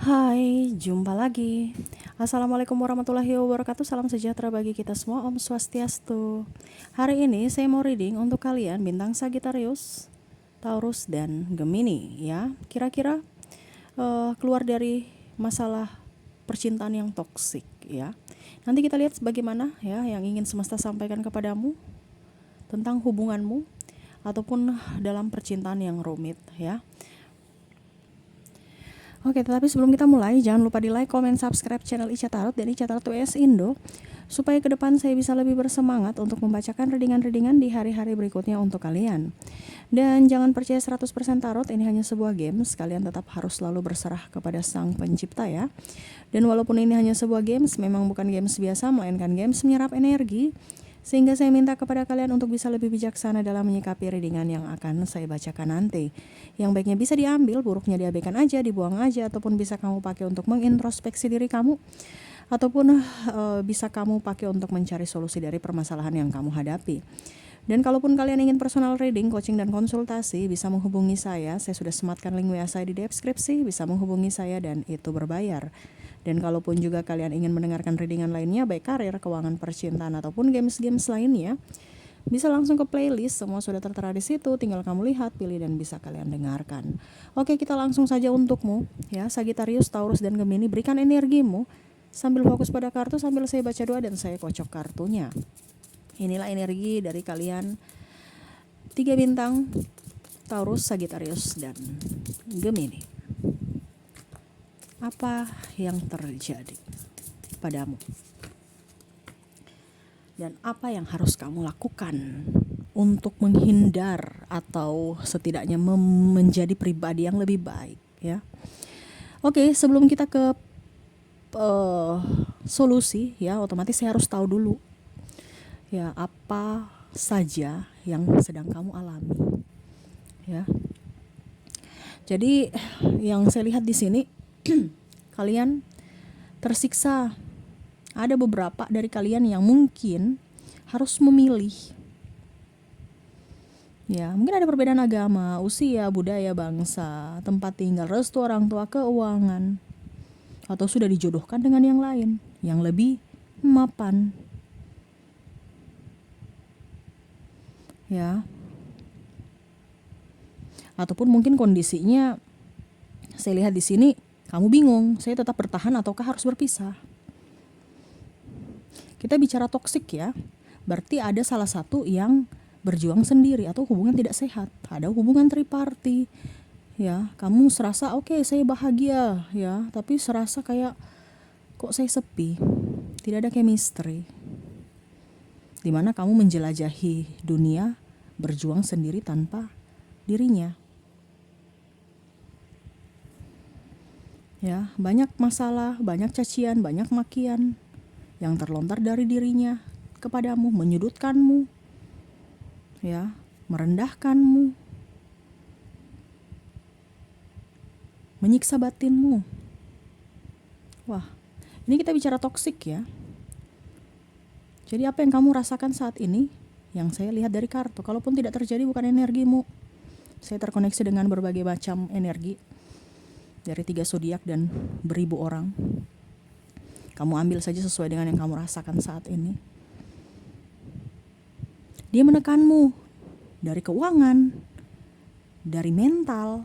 Hai, jumpa lagi. Assalamualaikum warahmatullahi wabarakatuh. Salam sejahtera bagi kita semua. Om Swastiastu. Hari ini saya mau reading untuk kalian bintang Sagittarius, Taurus, dan Gemini ya. Kira-kira keluar dari masalah percintaan yang toksik ya. Nanti kita lihat bagaimana ya yang ingin semesta sampaikan kepadamu tentang hubunganmu ataupun dalam percintaan yang rumit ya. Oke, tetapi sebelum kita mulai, jangan lupa di like, comment, subscribe channel Ica Tarot dan Ica Tarot WS Indo, supaya ke depan saya bisa lebih bersemangat untuk membacakan readingan-readingan di hari-hari berikutnya untuk kalian. Dan jangan percaya 100% tarot, ini hanya sebuah games, kalian tetap harus selalu berserah kepada sang pencipta ya. Dan walaupun ini hanya sebuah games, memang bukan games biasa, melainkan games menyerap energi, sehingga saya minta kepada kalian untuk bisa lebih bijaksana dalam menyikapi readingan yang akan saya bacakan nanti. Yang baiknya bisa diambil, buruknya diabaikan aja, dibuang aja, ataupun bisa kamu pakai untuk mengintrospeksi diri kamu, ataupun bisa kamu pakai untuk mencari solusi dari permasalahan yang kamu hadapi. Dan kalaupun kalian ingin personal reading, coaching, dan konsultasi, bisa menghubungi saya sudah sematkan link WA saya di deskripsi, bisa menghubungi saya dan itu berbayar. Dan kalaupun juga kalian ingin mendengarkan readingan lainnya, baik karir, keuangan, percintaan, ataupun games-games lainnya, bisa langsung ke playlist, semua sudah tertera di situ, tinggal kamu lihat, pilih, dan bisa kalian dengarkan. Oke, kita langsung saja untukmu, ya, Sagittarius, Taurus, dan Gemini, berikan energimu, sambil fokus pada kartu, sambil saya baca doa dan saya kocok kartunya. Inilah energi dari kalian 3 bintang, Taurus, Sagittarius, dan Gemini. Apa yang terjadi padamu? Dan apa yang harus kamu lakukan untuk menghindar atau setidaknya menjadi pribadi yang lebih baik ya. Oke, sebelum kita ke solusi ya, otomatis saya harus tahu dulu ya apa saja yang sedang kamu alami ya. Jadi yang saya lihat di sini kalian tersiksa. Ada beberapa dari kalian yang mungkin harus memilih. Ya, mungkin ada perbedaan agama, usia, budaya, bangsa, tempat tinggal, restu orang tua, keuangan, atau sudah dijodohkan dengan yang lain, yang lebih mapan. Ya. Ataupun mungkin kondisinya saya lihat di sini kamu bingung, saya tetap bertahan ataukah harus berpisah. Kita bicara toksik ya, berarti ada salah satu yang berjuang sendiri atau hubungan tidak sehat. Ada hubungan triparty, ya. Kamu serasa oke, saya bahagia, ya, tapi serasa kayak kok saya sepi, tidak ada chemistry. Dimana kamu menjelajahi dunia, berjuang sendiri tanpa dirinya. Ya, banyak masalah, banyak cacian, banyak makian yang terlontar dari dirinya kepadamu, menyudutkanmu, ya, merendahkanmu, menyiksa batinmu. Wah, ini kita bicara toksik ya. Jadi apa yang kamu rasakan saat ini? Yang saya lihat dari kartu, kalaupun tidak terjadi bukan energimu. Saya terkoneksi dengan berbagai macam energi dari 3 zodiak dan beribu orang. Kamu ambil saja sesuai dengan yang kamu rasakan saat ini. Dia menekanmu dari keuangan, dari mental,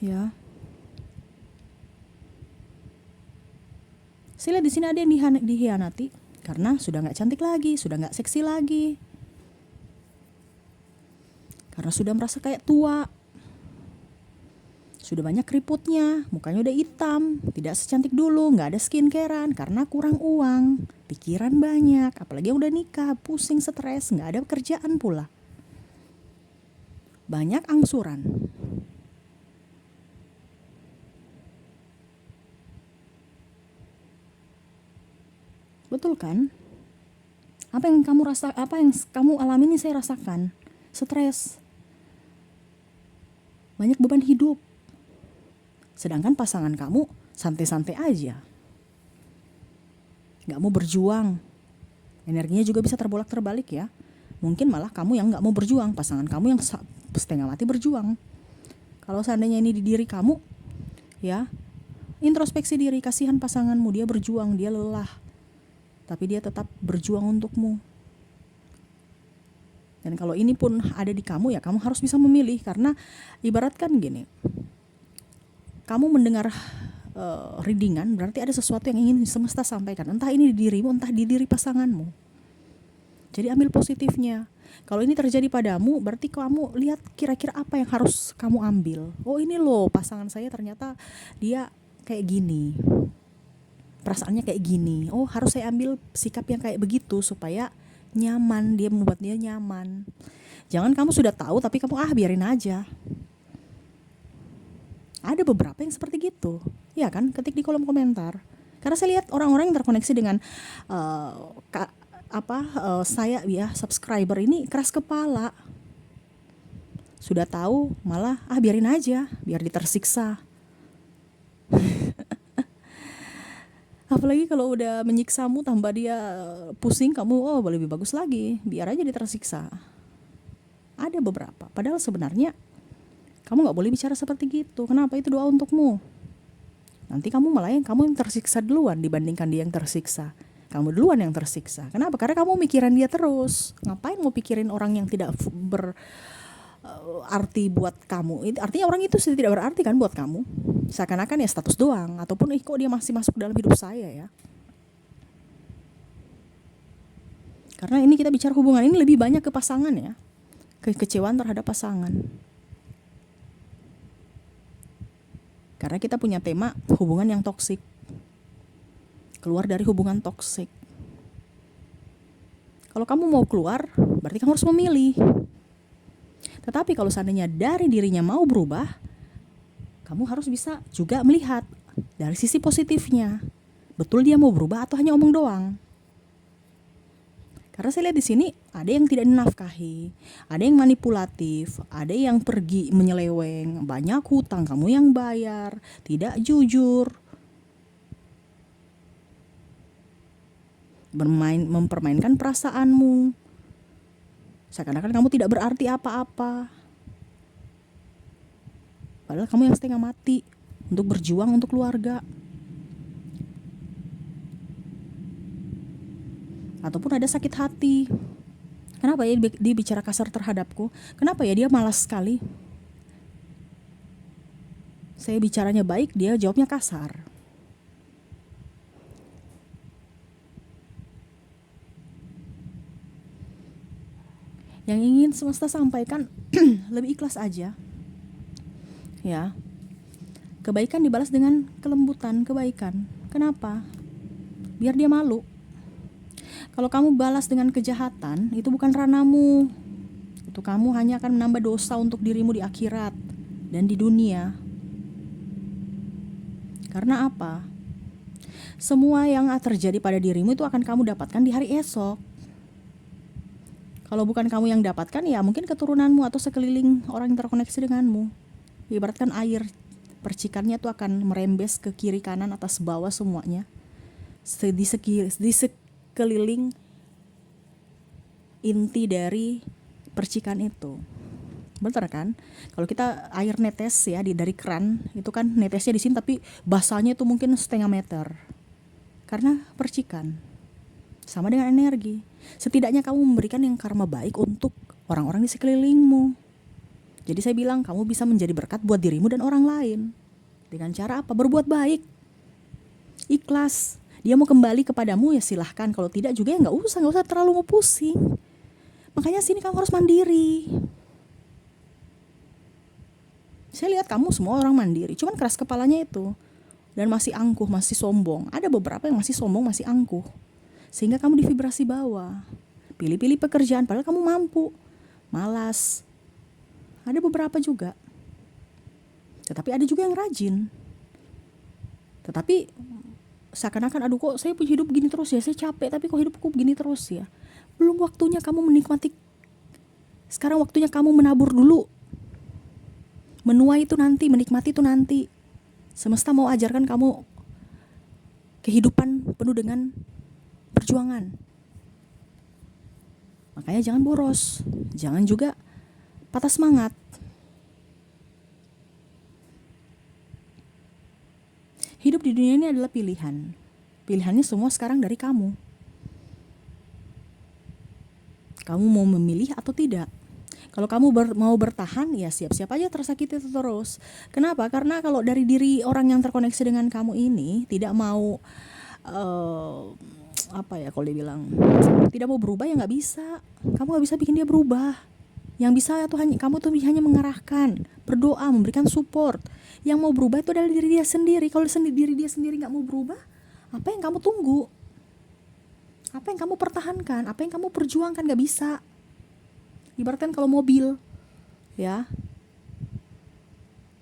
ya. Saya lihat di sini ada yang dihianati karena sudah nggak cantik lagi, sudah nggak seksi lagi, karena sudah merasa kayak tua. Sudah banyak keriputnya, mukanya udah hitam, tidak secantik dulu, gak ada skincarean karena kurang uang, pikiran banyak, apalagi yang udah nikah, pusing, stres, gak ada pekerjaan pula. Banyak angsuran. Betul kan? Apa yang kamu alami ini saya rasakan. Stres. Banyak beban hidup. Sedangkan pasangan kamu santai-santai aja. Gak mau berjuang. Energinya juga bisa terbolak-terbalik ya. Mungkin malah kamu yang gak mau berjuang, pasangan kamu yang setengah mati berjuang. Kalau seandainya ini di diri kamu, Ya, introspeksi diri, kasihan pasanganmu, dia berjuang, dia lelah, tapi dia tetap berjuang untukmu. Dan kalau ini pun ada di kamu, ya kamu harus bisa memilih. Karena ibaratkan gini, kamu mendengar readingan, berarti ada sesuatu yang ingin semesta sampaikan. Entah ini di dirimu, entah di diri pasanganmu. Jadi ambil positifnya. Kalau ini terjadi padamu, berarti kamu lihat kira-kira apa yang harus kamu ambil. Oh, ini loh pasangan saya ternyata dia kayak gini, perasaannya kayak gini. Oh, harus saya ambil sikap yang kayak begitu supaya nyaman, dia membuat dia nyaman. Jangan kamu sudah tahu tapi kamu biarin aja. Ada beberapa yang seperti gitu, ya kan? Ketik di kolom komentar. Karena saya lihat orang-orang yang terkoneksi dengan saya ya subscriber ini keras kepala. Sudah tahu malah biarin aja, biar dia tersiksa. Apalagi kalau udah menyiksamu tambah dia pusing, kamu lebih bagus lagi, biar aja dia tersiksa. Ada beberapa, padahal sebenarnya kamu gak boleh bicara seperti gitu. Kenapa? Itu doa untukmu. Nanti kamu malah yang tersiksa duluan dibandingkan dia yang tersiksa. Kamu duluan yang tersiksa. Kenapa? Karena kamu mikirin dia terus. Ngapain mau pikirin orang yang tidak berarti buat kamu? Artinya orang itu tidak berarti kan buat kamu. Seakan-akan ya status doang, ataupun kok dia masih masuk dalam hidup saya ya. Karena ini kita bicara hubungan, ini lebih banyak ke pasangan ya, kekecewaan terhadap pasangan. Karena kita punya tema hubungan yang toksik, keluar dari hubungan toksik. Kalau kamu mau keluar, berarti kamu harus memilih. Tetapi kalau seandainya dari dirinya mau berubah, kamu harus bisa juga melihat dari sisi positifnya. Betul dia mau berubah atau hanya omong doang? Karena saya lihat di sini ada yang tidak dinafkahi, ada yang manipulatif, ada yang pergi menyeleweng, banyak hutang kamu yang bayar, tidak jujur, mempermainkan perasaanmu, seakan-akan kamu tidak berarti apa-apa. Padahal kamu yang setengah mati untuk berjuang untuk keluarga. Ataupun ada sakit hati. Kenapa ya dia bicara kasar terhadapku? Kenapa ya dia malas sekali? Saya bicaranya baik, dia jawabnya kasar. Yang ingin semesta sampaikan, lebih ikhlas aja. Ya. Kebaikan dibalas dengan kelembutan, kebaikan. Kenapa? Biar dia malu. Kalau kamu balas dengan kejahatan, itu bukan ranamu. Itu kamu hanya akan menambah dosa untuk dirimu di akhirat dan di dunia. Karena apa? Semua yang terjadi pada dirimu itu akan kamu dapatkan di hari esok. Kalau bukan kamu yang dapatkan, ya mungkin keturunanmu atau sekeliling orang yang terkoneksi denganmu. Ibaratkan air, percikannya itu akan merembes ke kiri kanan atas bawah semuanya. Di sekeliling inti dari percikan itu. Betul kan? Kalau kita air netes ya dari keran, itu kan netesnya di sini tapi basahnya itu mungkin setengah meter. Karena percikan. Sama dengan energi. Setidaknya kamu memberikan yang karma baik untuk orang-orang di sekelilingmu. Jadi saya bilang kamu bisa menjadi berkat buat dirimu dan orang lain. Dengan cara apa? Berbuat baik. Ikhlas. Dia mau kembali kepadamu ya silahkan. Kalau tidak juga ya gak usah terlalu mau pusing. Makanya sini kamu harus mandiri. Saya lihat kamu semua orang mandiri. Cuman keras kepalanya itu. Dan masih angkuh, masih sombong. Ada beberapa yang masih sombong, masih angkuh. Sehingga kamu di vibrasi bawah. Pilih-pilih pekerjaan padahal kamu mampu. Malas. Ada beberapa juga. Tetapi ada juga yang rajin. Tetapi seakan-akan aduh kok saya punya hidup gini terus ya. Saya capek tapi kok hidupku begini terus ya. Belum waktunya kamu menikmati. Sekarang waktunya kamu menabur dulu. Menuai itu nanti, menikmati itu nanti. Semesta mau ajarkan kamu kehidupan penuh dengan perjuangan. Makanya jangan boros. Jangan juga patah semangat. Hidup di dunia ini adalah pilihan. Pilihannya semua sekarang dari kamu. Kamu mau memilih atau tidak? Kalau kamu mau bertahan, ya siap-siap aja tersakiti itu terus. Kenapa? Karena kalau dari diri orang yang terkoneksi dengan kamu ini tidak mau kalau dibilang tidak mau berubah, ya nggak bisa. Kamu nggak bisa bikin dia berubah. Yang bisa itu kamu tuh hanya mengarahkan, berdoa, memberikan support. Yang mau berubah itu adalah diri dia sendiri. Kalau diri dia sendiri nggak mau berubah, apa yang kamu tunggu? Apa yang kamu pertahankan? Apa yang kamu perjuangkan? Nggak bisa. Ibaratkan kalau mobil, ya,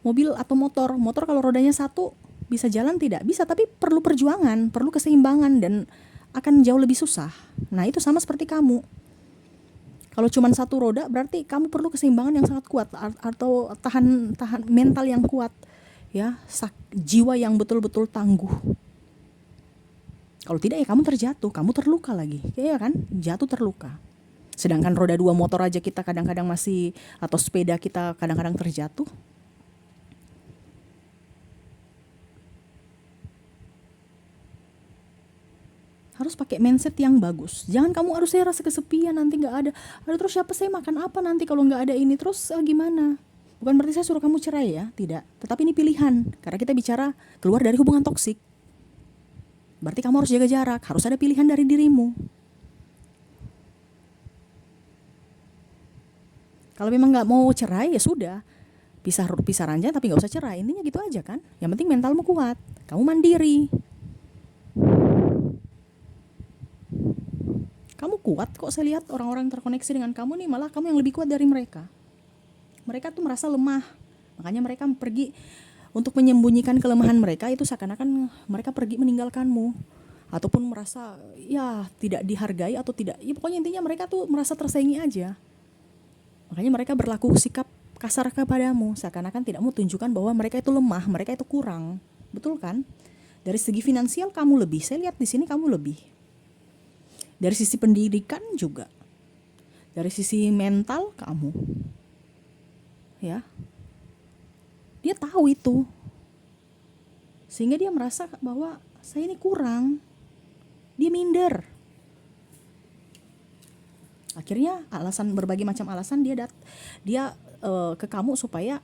mobil atau motor kalau rodanya satu bisa jalan, tidak bisa, tapi perlu perjuangan, perlu keseimbangan, dan akan jauh lebih susah. Nah itu sama seperti kamu. Kalau cuma satu roda berarti kamu perlu keseimbangan yang sangat kuat, atau tahan mental yang kuat, ya, jiwa yang betul-betul tangguh. Kalau tidak ya kamu terjatuh, kamu terluka lagi, ya kan, jatuh terluka. Sedangkan roda 2 motor aja kita kadang-kadang masih, atau sepeda kita kadang-kadang terjatuh. Harus pakai mindset yang bagus. Jangan kamu harus rasa kesepian, nanti nggak ada. Aduh, terus siapa saya makan apa nanti kalau nggak ada ini? Terus gimana? Bukan berarti saya suruh kamu cerai ya, tidak. Tetapi ini pilihan. Karena kita bicara keluar dari hubungan toksik. Berarti kamu harus jaga jarak. Harus ada pilihan dari dirimu. Kalau memang nggak mau cerai ya sudah, pisah ranjang tapi nggak usah cerai. Intinya gitu aja kan. Yang penting mentalmu kuat, kamu mandiri, kamu kuat kok. Saya lihat orang-orang terkoneksi dengan kamu nih, malah kamu yang lebih kuat dari mereka. Mereka tuh merasa lemah, makanya mereka pergi untuk menyembunyikan kelemahan mereka. Itu seakan-akan mereka pergi meninggalkanmu, ataupun merasa ya tidak dihargai atau tidak. Ya pokoknya intinya mereka tuh merasa tersaingi aja. Makanya mereka berlaku sikap kasar kepadamu, seakan-akan tidak mau tunjukkan bahwa mereka itu lemah, mereka itu kurang. Betul kan? Dari segi finansial kamu lebih, saya lihat di sini kamu lebih. Dari sisi pendidikan juga. Dari sisi mental kamu. Ya. Dia tahu itu. Sehingga dia merasa bahwa saya ini kurang. Dia minder. Akhirnya berbagai macam alasan dia ke kamu supaya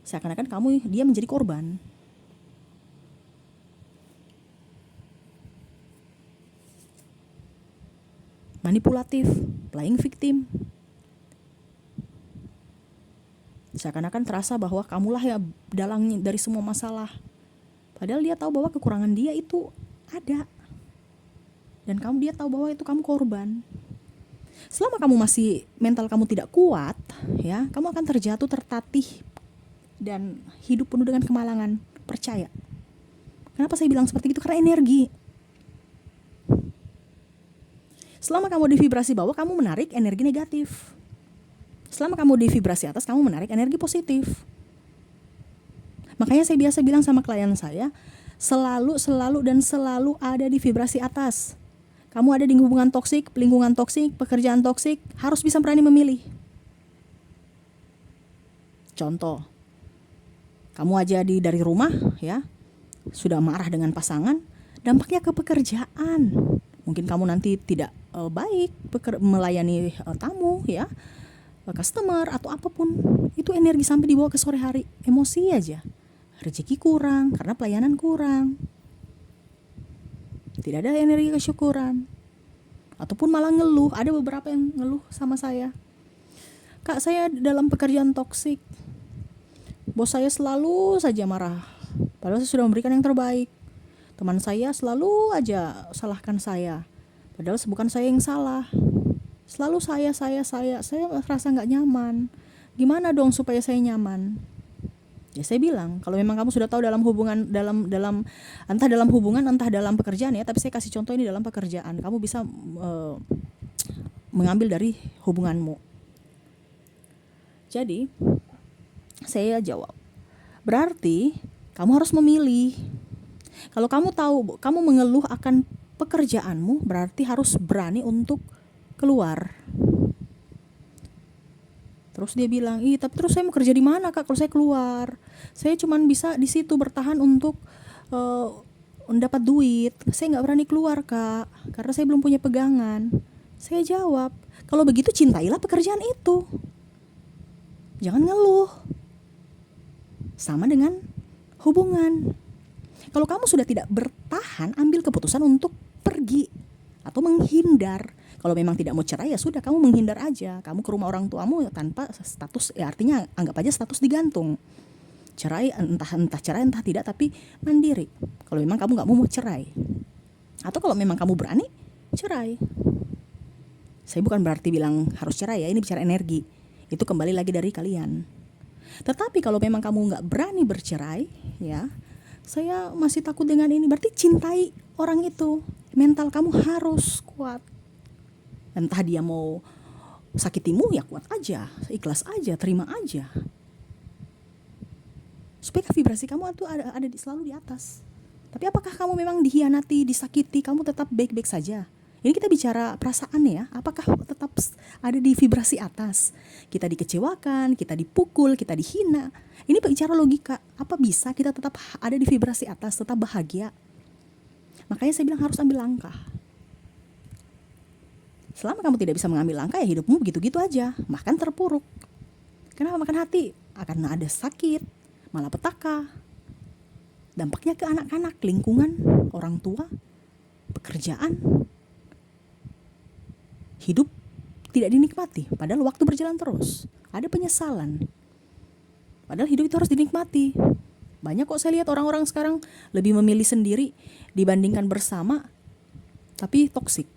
seakan-akan dia menjadi korban. Manipulatif, playing victim. Seakan-akan terasa bahwa kamulah ya dalangnya dari semua masalah. Padahal dia tahu bahwa kekurangan dia itu ada. Dan dia tahu bahwa itu kamu korban. Selama kamu masih mental kamu tidak kuat, ya, kamu akan terjatuh, tertatih, dan hidup penuh dengan kemalangan. Percaya. Kenapa saya bilang seperti itu? Karena energi. Selama kamu di vibrasi bawah, kamu menarik energi negatif. Selama kamu di vibrasi atas, kamu menarik energi positif. Makanya saya biasa bilang sama klien saya, selalu ada di vibrasi atas. Kamu ada di hubungan toksik, lingkungan toksik, pekerjaan toksik, harus bisa berani memilih. Contoh, kamu aja dari rumah, ya, sudah marah dengan pasangan, dampaknya ke pekerjaan. Mungkin kamu nanti tidak baik melayani tamu, ya, customer atau apapun. Itu energi sampai dibawa ke sore hari, emosi aja. Rezeki kurang karena pelayanan kurang. Tidak ada energi kesyukuran. Ataupun malah ngeluh. Ada beberapa yang ngeluh sama saya. Kak, saya dalam pekerjaan toksik. Bos saya selalu saja marah. Padahal saya sudah memberikan yang terbaik. Teman saya selalu aja salahkan saya. Padahal bukan saya yang salah. Selalu saya merasa gak nyaman. Gimana dong supaya saya nyaman? Ya saya bilang, kalau memang kamu sudah tahu dalam hubungan, entah dalam hubungan, entah dalam pekerjaan, ya, tapi saya kasih contoh ini dalam pekerjaan, kamu bisa mengambil dari hubunganmu. Jadi saya jawab, berarti kamu harus memilih. Kalau kamu tahu kamu mengeluh akan pekerjaanmu, berarti harus berani untuk keluar. Terus dia bilang, tapi terus saya mau kerja di mana, Kak, kalau saya keluar? Saya cuma bisa di situ bertahan untuk eh, dapat duit, saya nggak berani keluar kak, karena saya belum punya pegangan. Saya jawab, kalau begitu cintailah pekerjaan itu, jangan ngeluh. Sama dengan hubungan, kalau kamu sudah tidak bertahan, ambil keputusan untuk pergi atau menghindar. Kalau memang tidak mau cerai ya sudah, kamu menghindar aja. Kamu ke rumah orang tuamu tanpa status, ya artinya anggap aja status digantung. Cerai entah cerai entah tidak, tapi mandiri. Kalau memang kamu nggak mau cerai, atau kalau memang kamu berani cerai. Saya bukan berarti bilang harus cerai ya, ini bicara energi. Itu kembali lagi dari kalian. Tetapi kalau memang kamu nggak berani bercerai, ya, saya masih takut dengan ini. Berarti cintai orang itu. Mental kamu harus kuat. Entah dia mau sakitimu, ya kuat aja, ikhlas aja, terima aja. Supaya vibrasi kamu itu ada selalu di atas. Tapi apakah kamu memang dihianati, disakiti, kamu tetap baik-baik saja? Ini kita bicara perasaan ya. Apakah tetap ada di vibrasi atas? Kita dikecewakan, kita dipukul, kita dihina. Ini bicara logika. Apa bisa kita tetap ada di vibrasi atas, tetap bahagia? Makanya saya bilang harus ambil langkah. Selama kamu tidak bisa mengambil langkah, ya hidupmu begitu-gitu aja, makan terpuruk. Kenapa makan hati? Akan ada sakit, malapetaka. Dampaknya ke anak-anak, lingkungan, orang tua, pekerjaan. Hidup tidak dinikmati, padahal waktu berjalan terus. Ada penyesalan. Padahal hidup itu harus dinikmati. Banyak kok saya lihat orang-orang sekarang lebih memilih sendiri dibandingkan bersama, tapi toksik.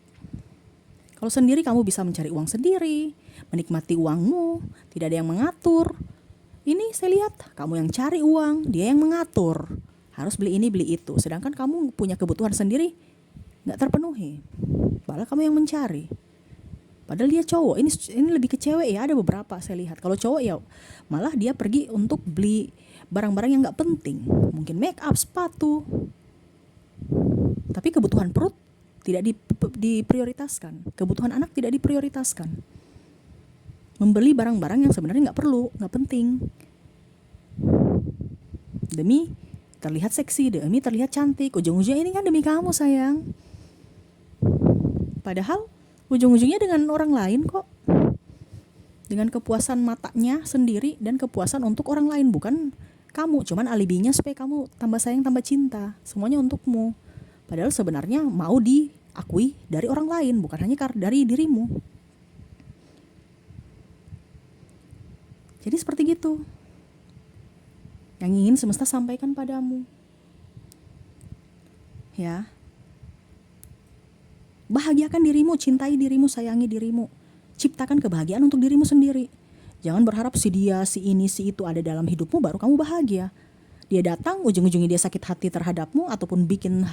Kalau sendiri kamu bisa mencari uang sendiri, menikmati uangmu, tidak ada yang mengatur. Ini saya lihat kamu yang cari uang, dia yang mengatur. Harus beli ini, beli itu. Sedangkan kamu punya kebutuhan sendiri, gak terpenuhi. Padahal kamu yang mencari. Padahal dia cowok, ini lebih ke cewek ya, ada beberapa saya lihat. Kalau cowok ya malah dia pergi untuk beli barang-barang yang gak penting. Mungkin make up, sepatu. Tapi kebutuhan perut tidak diprioritaskan. Kebutuhan anak tidak diprioritaskan. Membeli barang-barang yang sebenarnya gak perlu, gak penting. Demi terlihat seksi, demi terlihat cantik. Ujung-ujungnya ini kan demi kamu sayang. Padahal ujung-ujungnya dengan orang lain kok. Dengan kepuasan matanya sendiri dan kepuasan untuk orang lain, bukan kamu. Cuman alibinya supaya kamu tambah sayang, tambah cinta. Semuanya untukmu. Padahal sebenarnya mau diakui dari orang lain, bukan hanya dari dirimu. Jadi seperti gitu yang ingin semesta sampaikan padamu. Ya. Bahagiakan dirimu, cintai dirimu, sayangi dirimu. Ciptakan kebahagiaan untuk dirimu sendiri. Jangan berharap si dia, si ini, si itu ada dalam hidupmu baru kamu bahagia. Dia datang, ujung-ujungnya dia sakit hati terhadapmu ataupun bikin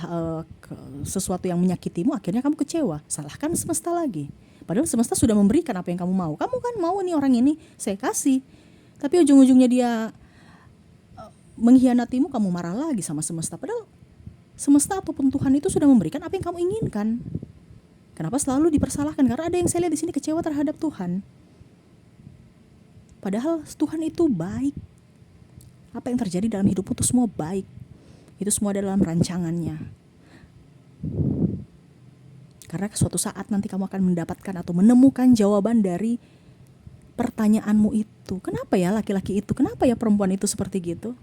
sesuatu yang menyakitimu, akhirnya kamu kecewa. Salahkan semesta lagi. Padahal semesta sudah memberikan apa yang kamu mau. Kamu kan mau nih orang ini, saya kasih. Tapi ujung-ujungnya dia mengkhianatimu, kamu marah lagi sama semesta. Padahal semesta ataupun Tuhan itu sudah memberikan apa yang kamu inginkan. Kenapa selalu dipersalahkan? Karena ada yang saya lihat di sini kecewa terhadap Tuhan. Padahal Tuhan itu baik. Apa yang terjadi dalam hidupmu itu semua baik. Itu semua dalam rancangannya. Karena suatu saat nanti kamu akan mendapatkan atau menemukan jawaban dari pertanyaanmu itu. Kenapa ya laki-laki itu? Kenapa ya perempuan itu seperti gitu?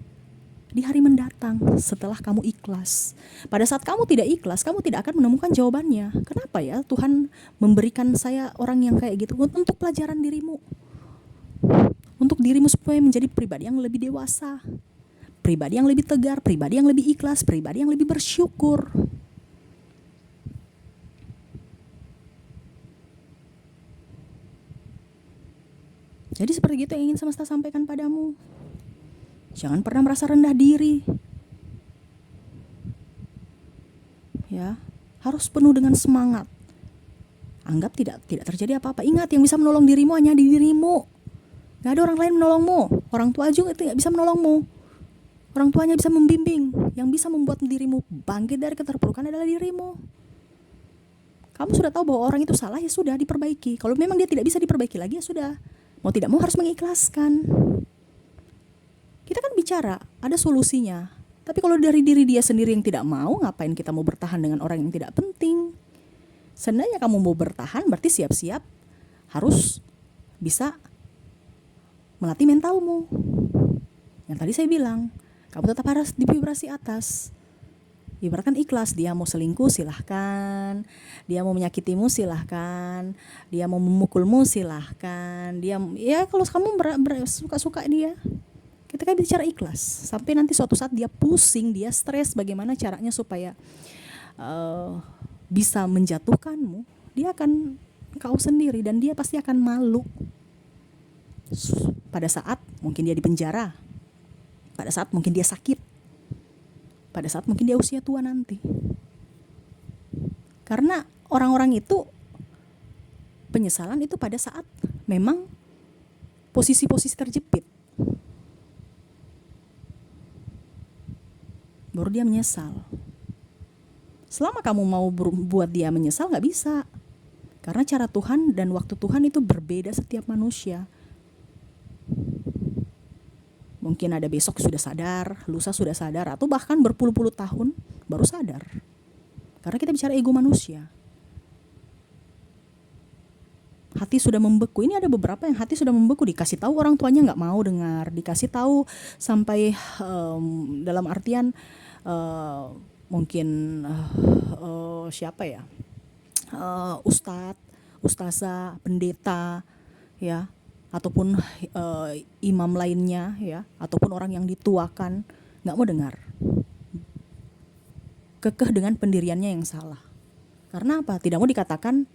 Di hari mendatang setelah kamu ikhlas. Pada saat kamu tidak ikhlas, kamu tidak akan menemukan jawabannya. Kenapa ya Tuhan memberikan saya orang yang kayak gitu? Untuk pelajaran dirimu. Untuk dirimu supaya menjadi pribadi yang lebih dewasa, pribadi yang lebih tegar, pribadi yang lebih ikhlas, pribadi yang lebih bersyukur. Jadi seperti itu yang ingin semesta sampaikan padamu. Jangan pernah merasa rendah diri. Ya, harus penuh dengan semangat. Anggap tidak terjadi apa-apa. Ingat, yang bisa menolong dirimu hanya di dirimu. Gak ada orang lain menolongmu. Orang tua juga itu gak bisa menolongmu. Orang tuanya bisa membimbing. Yang bisa membuat dirimu bangkit dari keterpurukan adalah dirimu. Kamu sudah tahu bahwa orang itu salah, ya sudah diperbaiki. Kalau memang dia tidak bisa diperbaiki lagi, ya sudah. Mau tidak mau harus mengikhlaskan. Kita kan bicara, ada solusinya. Tapi kalau dari diri dia sendiri yang tidak mau, ngapain kita mau bertahan dengan orang yang tidak penting? Seandainya kamu mau bertahan, berarti siap-siap harus bisa melatih mentalmu. Yang tadi saya bilang, kamu tetap harus di vibrasi atas. Ibaratkan ikhlas, dia mau selingkuh silahkan, dia mau menyakitimu silahkan, dia mau memukulmu silahkan, dia ya kalau kamu suka-suka dia. Kita kan bicara ikhlas, sampai nanti suatu saat dia pusing, dia stres, bagaimana caranya supaya bisa menjatuhkanmu, dia akan kau sendiri dan dia pasti akan malu. Pada saat mungkin dia di penjara, pada saat mungkin dia sakit, pada saat mungkin dia usia tua nanti. Karena orang-orang itu penyesalan itu pada saat memang posisi-posisi terjepit, baru dia menyesal. Selama kamu mau buat dia menyesal, gak bisa. Karena cara Tuhan dan waktu Tuhan itu berbeda setiap manusia. Mungkin ada besok sudah sadar, lusa sudah sadar, atau bahkan berpuluh-puluh tahun baru sadar. Karena kita bicara ego manusia. Hati sudah membeku. Ini ada beberapa yang hati sudah membeku, dikasih tahu orang tuanya nggak mau dengar, dikasih tahu sampai dalam artian mungkin siapa ya, ustazah, pendeta, ya, ataupun imam lainnya, ya, ataupun orang yang dituakan, nggak mau dengar, kekeh dengan pendiriannya yang salah. Karena apa? Tidak mau dikatakan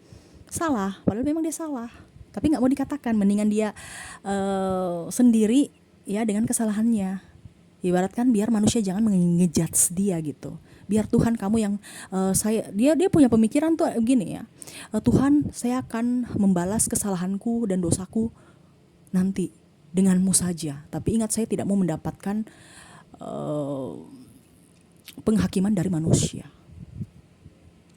salah, padahal memang dia salah, tapi nggak mau dikatakan, mendingan dia sendiri ya dengan kesalahannya. Ibaratkan biar manusia jangan ngejudge dia gitu. Biar Tuhan kamu yang dia punya pemikiran tuh gini ya. Tuhan, saya akan membalas kesalahanku dan dosaku nanti denganmu saja. Tapi ingat, saya tidak mau mendapatkan penghakiman dari manusia.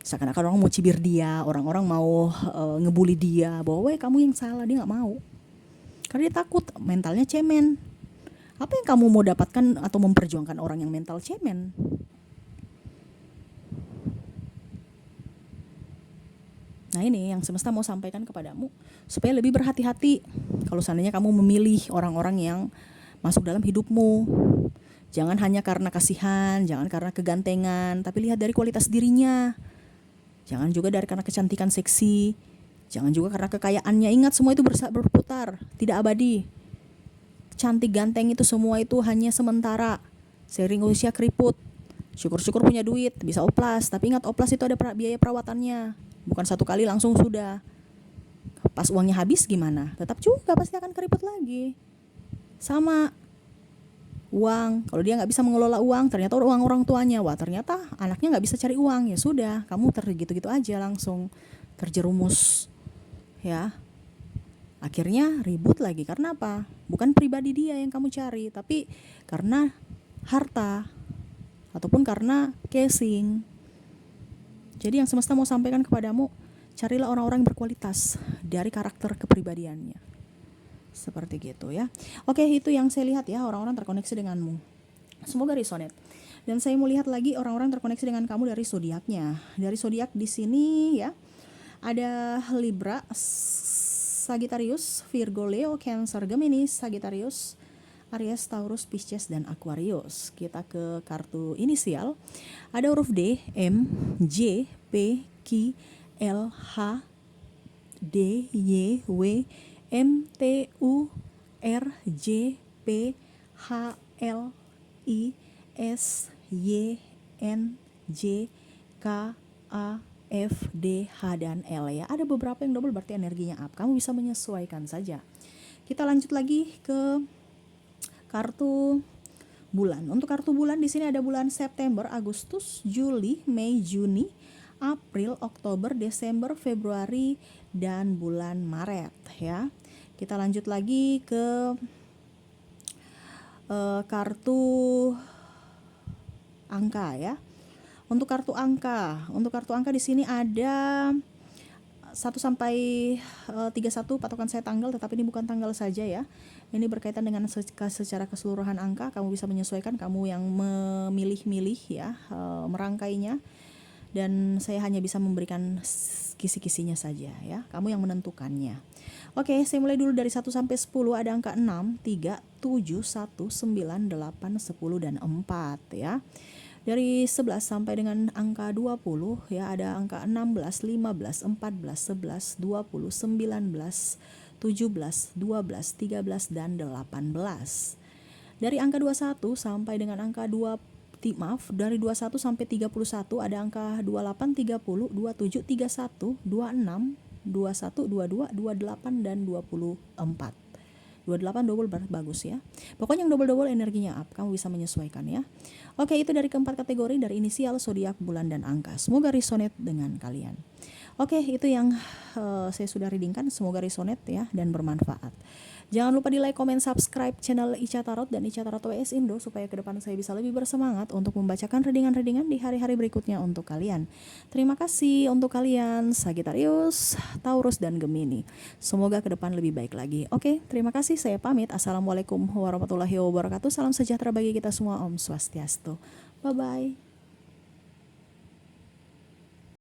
Seakan-akan orang mau cibir dia, orang-orang mau ngebully dia, bahwa kamu yang salah, dia gak mau. Karena dia takut, mentalnya cemen. Apa yang kamu mau dapatkan atau memperjuangkan orang yang mental cemen? Nah ini yang semesta mau sampaikan kepadamu, supaya lebih berhati-hati kalau seandainya kamu memilih orang-orang yang masuk dalam hidupmu. Jangan hanya karena kasihan, jangan karena kegantengan, tapi lihat dari kualitas dirinya. Jangan juga karena kecantikan seksi, jangan juga karena kekayaannya. Ingat, semua itu berputar, tidak abadi. Cantik ganteng itu semua itu hanya sementara. Seiring usia keriput. Syukur-syukur punya duit, bisa oplas, tapi ingat oplas itu ada biaya perawatannya. Bukan satu kali langsung sudah. Pas uangnya habis gimana? Tetap juga pasti akan keriput lagi. Sama uang, kalau dia nggak bisa mengelola uang, ternyata uang orang tuanya, wah ternyata anaknya nggak bisa cari uang, ya sudah, kamu gitu-gitu aja langsung terjerumus, ya. Akhirnya ribut lagi. Karena apa? Bukan pribadi dia yang kamu cari, tapi karena harta ataupun karena casing. Jadi yang semesta mau sampaikan kepadamu, carilah orang-orang yang berkualitas dari karakter kepribadiannya. Seperti gitu ya. Oke, itu yang saya lihat ya, orang-orang terkoneksi denganmu. Semoga resonate. Dan saya mau lihat lagi orang-orang terkoneksi dengan kamu dari zodiaknya. Dari zodiak di sini ya, ada Libra, Sagittarius, Virgo, Leo, Cancer, Gemini, Sagittarius, Aries, Taurus, Pisces, dan Aquarius. Kita ke kartu inisial. Ada huruf D, M, J, P, Q, L, H, D, Y, W, M, T, U, R, J, P, H, L, I, S, Y, N, J, K, A, F, D, H, dan L ya. Ada beberapa yang double, berarti energinya up. Kamu bisa menyesuaikan saja. Kita lanjut lagi ke kartu bulan. Untuk kartu bulan di sini ada bulan September, Agustus, Juli, Mei, Juni, April, Oktober, Desember, Februari, dan bulan Maret ya. Kita lanjut lagi ke kartu angka ya. Untuk kartu angka di sini ada 1 sampai 31 patokan saya tanggal, tetapi ini bukan tanggal saja ya. Ini berkaitan dengan secara keseluruhan angka. Kamu bisa menyesuaikan, kamu yang memilih-milih ya, merangkainya. Dan saya hanya bisa memberikan kisi-kisinya saja ya. Kamu yang menentukannya. Oke, saya mulai dulu dari 1 sampai 10. Ada angka 6, 3, 7, 1, 9, 8, 10 dan 4 ya. Dari 11 sampai dengan angka 20 ya, ada angka 16, 15, 14, 11, 20, 19, 17, 12, 13 dan 18. Dari angka 21 sampai dengan angka dari 21 sampai 31 ada angka 28, 30, 27, 31, 26, 21, 22, 28 dan 24. 28 double bagus ya. Pokoknya yang double-double energinya up. Kamu bisa menyesuaikan ya. Oke, itu dari keempat kategori, dari inisial, zodiak, bulan, dan angka. Semoga resonate dengan kalian. Oke, itu yang saya sudah readingkan. Semoga resonate ya dan bermanfaat. Jangan lupa di like, comment, subscribe channel Ica Tarot dan Ica Tarot WS Indo supaya ke depan saya bisa lebih bersemangat untuk membacakan readingan-readingan di hari-hari berikutnya untuk kalian. Terima kasih untuk kalian Sagittarius, Taurus, dan Gemini. Semoga ke depan lebih baik lagi. Oke, terima kasih. Saya pamit. Assalamualaikum warahmatullahi wabarakatuh. Salam sejahtera bagi kita semua. Om Swastiastu. Bye-bye.